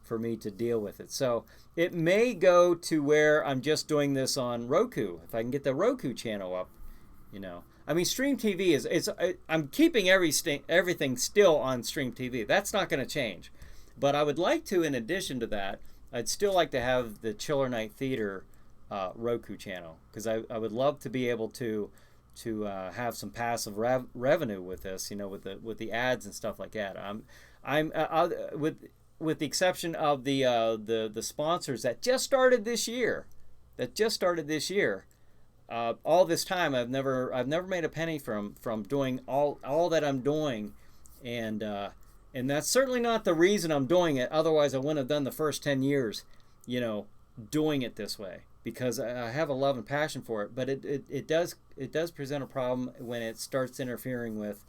for me to deal with it. So it may go to where I'm just doing this on Roku. If I can get the Roku channel up, I mean, Stream TV I'm keeping everything still on Stream TV. That's not going to change. But I would like to, in addition to that, I'd still like to have the Chiller Night Theater Roku channel, because I would love to be able to have some passive revenue with this, with the ads and stuff like that. With the exception of the sponsors that just started this year, all this time I've never made a penny from doing all that I'm doing, and that's certainly not the reason I'm doing it. Otherwise, I wouldn't have done the first 10 years, doing it this way, because I have a love and passion for it. But it does present a problem when it starts interfering with,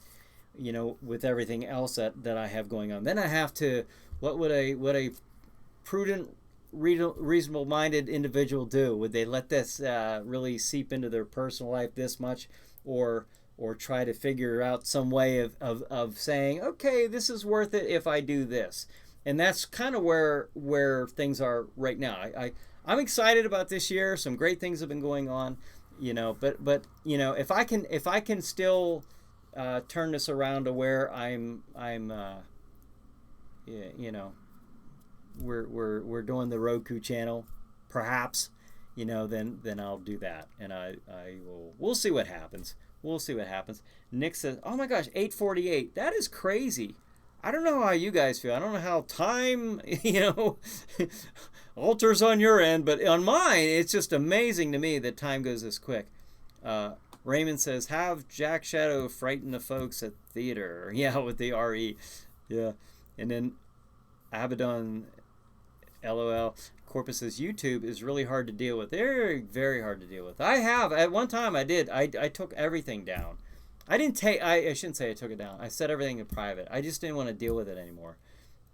with everything else that I have going on. Then I have to, what would a prudent, reasonable-minded individual do? Would they let this really seep into their personal life this much, or try to figure out some way of saying, okay, this is worth it if I do this? And that's kind of where things are right now. I'm excited about this year. Some great things have been going on, but if I can still turn this around to where we're doing the Roku channel, perhaps, then I'll do that, and we'll see what happens. Nick says, oh my gosh, 8:48. That is crazy. I don't know how you guys feel. I don't know how time, alters on your end, but on mine, it's just amazing to me that time goes this quick. Raymond says, have Jack Shadow frighten the folks at theater. Yeah, with the RE. Yeah. And then Abaddon, LOL. Corpus says, YouTube is really hard to deal with. They're very hard to deal with. At one time I did. I took everything down. I shouldn't say I took it down. I set everything in private. I just didn't want to deal with it anymore.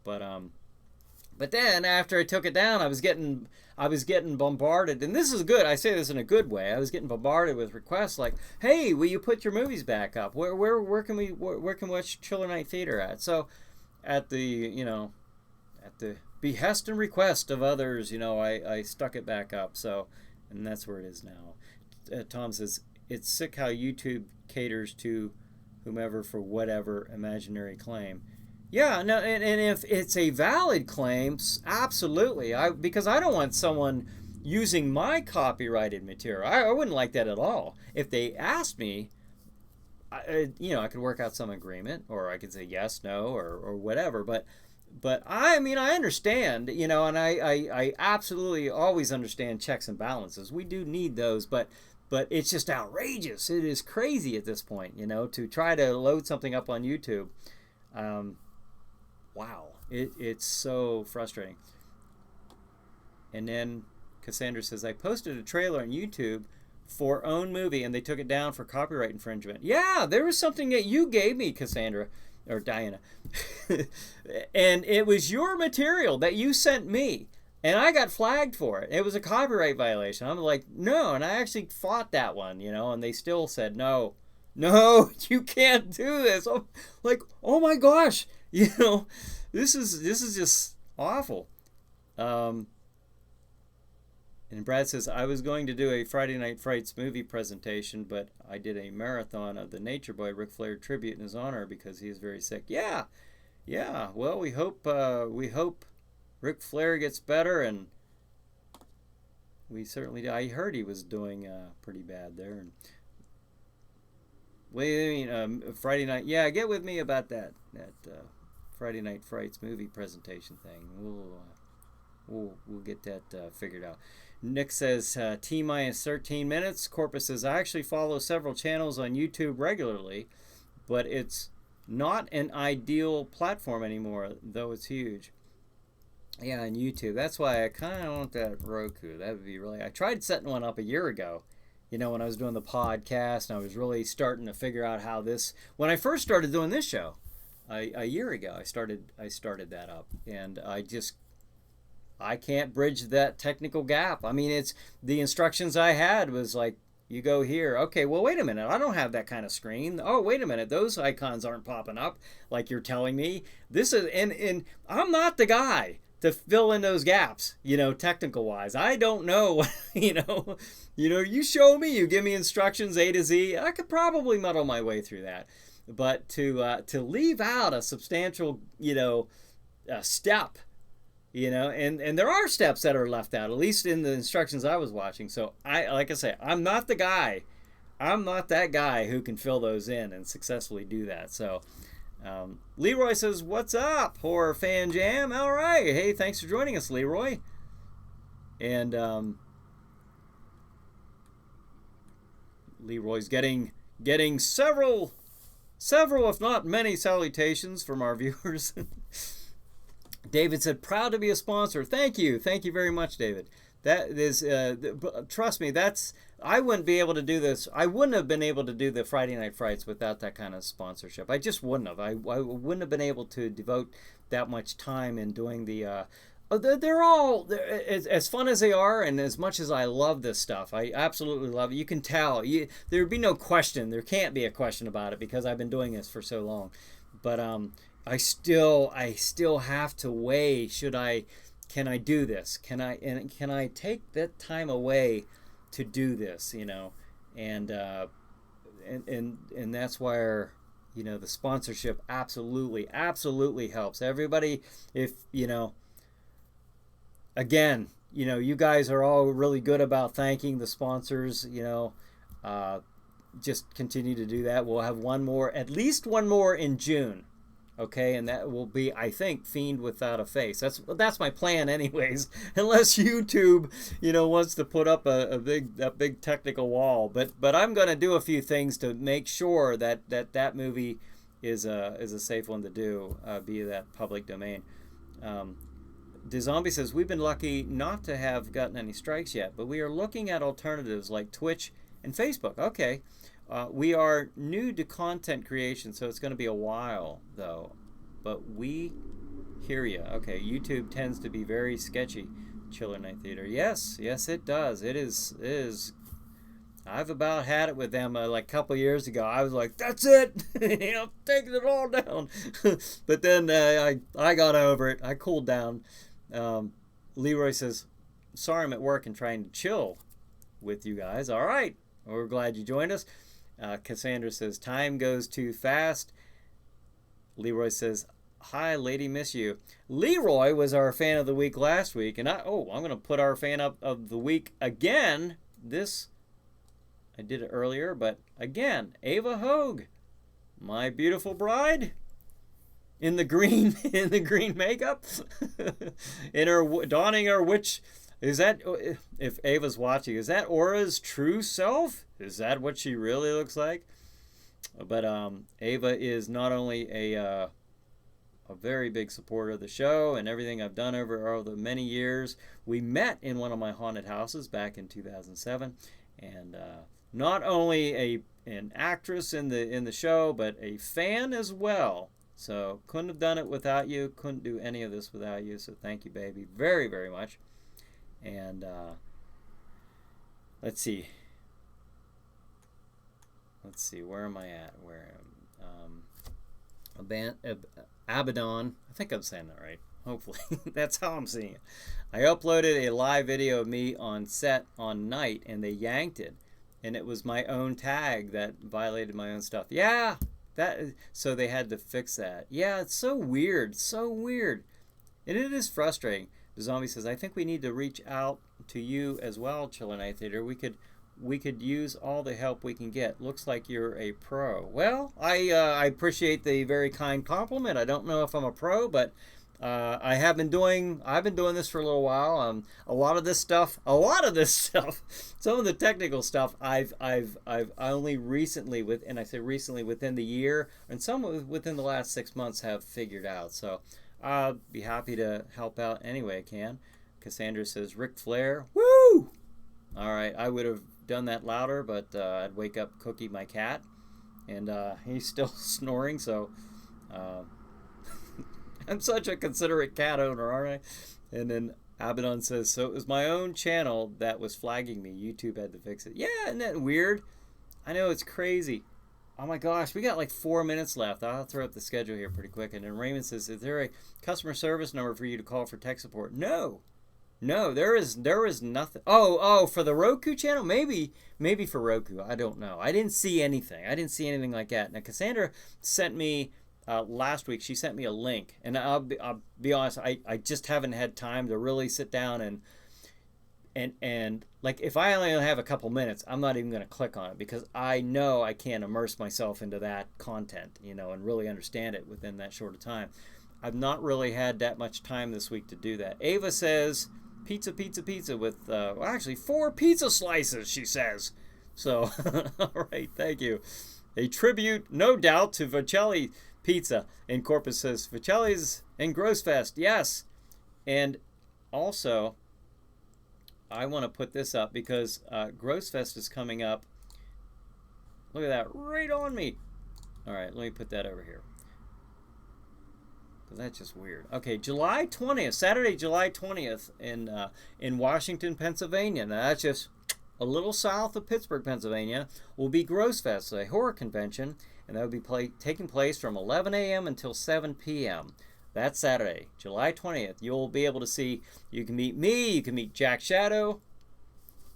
But then after I took it down, I was getting bombarded, and this is good. I say this in a good way. I was getting bombarded with requests like, "Hey, will you put your movies back up? Where can we watch Chiller Night Theater at?" So, at the behest and request of others, I stuck it back up. So, and that's where it is now. Tom says, it's sick how YouTube caters to whomever for whatever imaginary claim. Yeah, no, and if it's a valid claim, absolutely. Because I don't want someone using my copyrighted material. I wouldn't like that at all. If they asked me, I could work out some agreement, or I could say yes, no, or whatever. But I mean, I understand, and I absolutely always understand checks and balances. We do need those, but it's just outrageous. It is crazy at this point, to try to load something up on YouTube. Wow, it's so frustrating. And then Cassandra says, I posted a trailer on YouTube for own movie, and they took it down for copyright infringement. Yeah, there was something that you gave me, Cassandra, or Diana. And it was your material that you sent me, and I got flagged for it. It was a copyright violation. I'm like, no, and I actually fought that one, and they still said, no, you can't do this. I'm like, oh my gosh, this is just awful. And Brad says, I was going to do a Friday Night Frights movie presentation, but I did a marathon of the Nature Boy Ric Flair tribute in his honor because he is very sick. Yeah. Well, we hope Ric Flair gets better, and we certainly do. I heard he was doing pretty bad there. And Friday night. Yeah, get with me about that Friday Night Frights movie presentation thing. We'll get that figured out. Nick says T-minus 13 minutes. Corpus says, I actually follow several channels on YouTube regularly, but it's not an ideal platform anymore, though it's huge. Yeah, on YouTube. That's why I kind of want that Roku. That would be really. I tried setting one up a year ago. When I was doing the podcast, and I was really starting to figure out how this. When I first started doing this show, a year ago, I started that up, and I can't bridge that technical gap. I mean, it's the instructions I had was like, you go here. Okay, well, wait a minute. I don't have that kind of screen. Oh, wait a minute. Those icons aren't popping up like you're telling me. This is and I'm not the guy to fill in those gaps, technical wise. I don't know, you show me, you give me instructions A to Z. I could probably muddle my way through that. But to leave out a substantial, step, and there are steps that are left out, at least in the instructions I was watching. So like I say, I'm not the guy. I'm not that guy who can fill those in and successfully do that. So Leroy says, "What's up, Horror Fan Jam?" All right. Hey, thanks for joining us, Leroy. And Leroy's getting several, if not many, salutations from our viewers. David said, "Proud to be a sponsor." Thank you very much, David. That is, trust me, I wouldn't be able to do this. I wouldn't have been able to do the Friday Night Frights without that kind of sponsorship. I just wouldn't have. I wouldn't have been able to devote that much time in doing the. They're all as fun as they are, and as much as I love this stuff, I absolutely love it. You can tell. There'd be no question. There can't be a question about it because I've been doing this for so long. But I still have to weigh. Can I do this? Can I take that time away to do this? And that's where the sponsorship absolutely helps everybody. If again, you guys are all really good about thanking the sponsors. Just continue to do that. We'll have at least one more in June. Okay, and that will be, I think, Fiend Without a Face. That's my plan, anyways. Unless YouTube, wants to put up a big technical wall. But I'm going to do a few things to make sure that movie is a safe one to do, via that public domain. DeZombie says, "We've been lucky not to have gotten any strikes yet, but we are looking at alternatives like Twitch and Facebook." Okay. We are new to content creation, so it's going to be a while, though. But we hear you. Okay, YouTube tends to be very sketchy. Chiller Night Theater. Yes, it does. It is. I've about had it with them like a couple years ago. I was like, that's it. I'm taking it all down. But then I got over it. I cooled down. Leroy says, "Sorry, I'm at work and trying to chill with you guys." All right. We're glad you joined us. Cassandra says, "Time goes too fast." Leroy says, "Hi, lady, miss you." Leroy was our fan of the week last week, and I'm going to put our fan up of the week again. I did it earlier, but again, Ava Hogue, my beautiful bride, in the green makeup, donning her witch. Is that, if Ava's watching, is that Aura's true self? Is that what she really looks like? But Ava is not only a very big supporter of the show and everything I've done over the many years. We met in one of my haunted houses back in 2007, and not only an actress in the show, but a fan as well. So couldn't have done it without you. Couldn't do any of this without you. So thank you, baby, very, very much. And let's see, where am I at? Abaddon. I think I'm saying that right. Hopefully, that's how I'm seeing it. I uploaded a live video of me on set on night, and they yanked it, and it was my own tag that violated my own stuff. Yeah, so they had to fix that. Yeah, it's so weird, and it is frustrating. The zombie says, "I think we need to reach out to you as well, Chiller Night Theater. We could use all the help we can get. Looks like you're a pro." Well, I appreciate the very kind compliment. I don't know if I'm a pro, but I've been doing this for a little while. A lot of this stuff, some of the technical stuff, I've only recently, within the year, and some within the last 6 months, have figured out. So I'll be happy to help out any way I can. Cassandra says, Ric Flair. Woo! All right, I would have done that louder, but I'd wake up Cookie, my cat, and he's still snoring, so I'm such a considerate cat owner, aren't I? And then Abaddon says, so it was my own channel that was flagging me. YouTube had to fix it. Yeah, isn't that weird? I know, it's crazy. Oh my gosh, we got like 4 minutes left. I'll throw up the schedule here pretty quick. And then Raymond says, is there a customer service number for you to call for tech support? No, there is nothing. Oh, for the Roku channel? Maybe for Roku. I don't know. I didn't see anything. Like that. Now, Cassandra sent me last week. She sent me a link, and I'll be honest. I just haven't had time to really sit down and like, if I only have a couple minutes, I'm not even going to click on it, because I know I can't immerse myself into that content, and really understand it within that short of time. I've not really had that much time this week to do that. Ava says, pizza with, actually 4 pizza slices, she says. So, all right, thank you. A tribute, no doubt, to Vicelli Pizza. And Corpus says, Vicelli's and Grossfest, yes. And also, I want to put this up because Grossfest is coming up. Look at that, right on me. All right, let me put that over here, because that's just weird. Okay, July 20th, Saturday, July 20th in Washington, Pennsylvania. Now, that's just a little south of Pittsburgh, Pennsylvania, will be Grossfest, a horror convention, and that will be taking place from 11 a.m. until 7 p.m. That's Saturday, July 20th. You'll be able to see, you can meet me, you can meet Jack Shadow.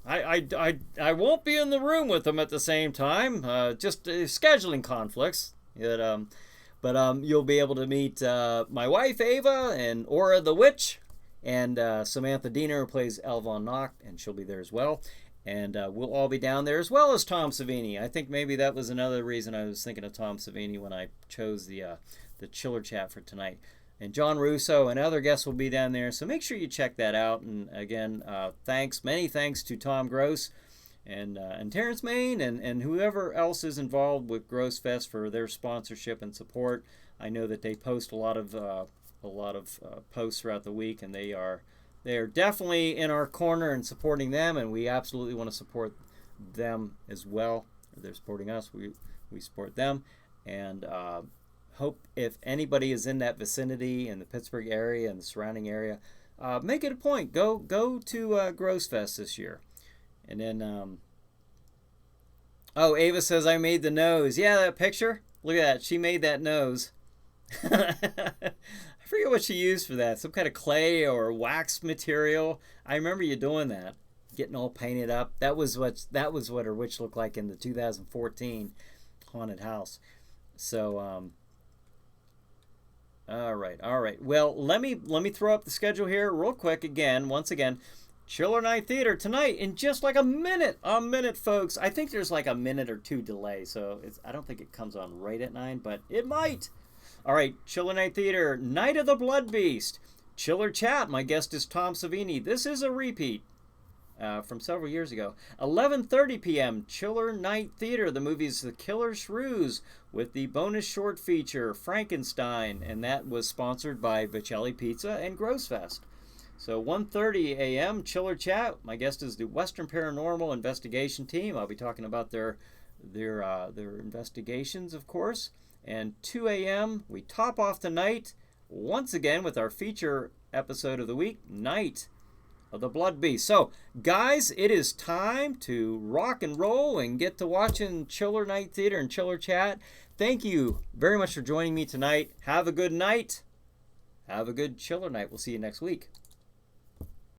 I won't be in the room with them at the same time, just scheduling conflicts. But you'll be able to meet my wife, Ava, and Aura the Witch, and Samantha Diener, who plays Elvon Nock, and she'll be there as well. And we'll all be down there, as well as Tom Savini. I think maybe that was another reason I was thinking of Tom Savini when I chose the Chiller Chat for tonight. And John Russo and other guests will be down there, so make sure you check that out. And again, many thanks to Tom Gross and Terrence Main and whoever else is involved with Grossfest for their sponsorship and support. I know that they post a lot of posts throughout the week, and they are definitely in our corner and supporting them, and we absolutely want to support them as well. They're supporting us, we support them, and hope if anybody is in that vicinity in the Pittsburgh area and the surrounding area, make it a point. Go to Grossfest this year. And then, Ava says, I made the nose. Yeah, that picture. Look at that. She made that nose. I forget what she used for that. Some kind of clay or wax material. I remember you doing that, getting all painted up. That was what her witch looked like in the 2014 haunted house. So, all right. Well, let me throw up the schedule here real quick once again. Chiller Night Theater tonight in just like a minute, folks. I think there's like a minute or two delay, so I don't think it comes on right at 9, but it might. All right, Chiller Night Theater, Night of the Blood Beast. Chiller Chat, my guest is Tom Savini. This is a repeat from several years ago. 11:30 p.m., Chiller Night Theater. The movie is The Killer Shrews with the bonus short feature, Frankenstein, and that was sponsored by Vicelli Pizza and Grossfest. So 1:30 a.m., Chiller Chat. My guest is the Western Paranormal Investigation Team. I'll be talking about their investigations, of course. And 2 a.m., we top off the night once again with our feature episode of the week, Night of the Blood Beast. So, guys, it is time to rock and roll and get to watching Chiller Night Theater and Chiller Chat. Thank you very much for joining me tonight. Have a good night. Have a good Chiller night. We'll see you next week.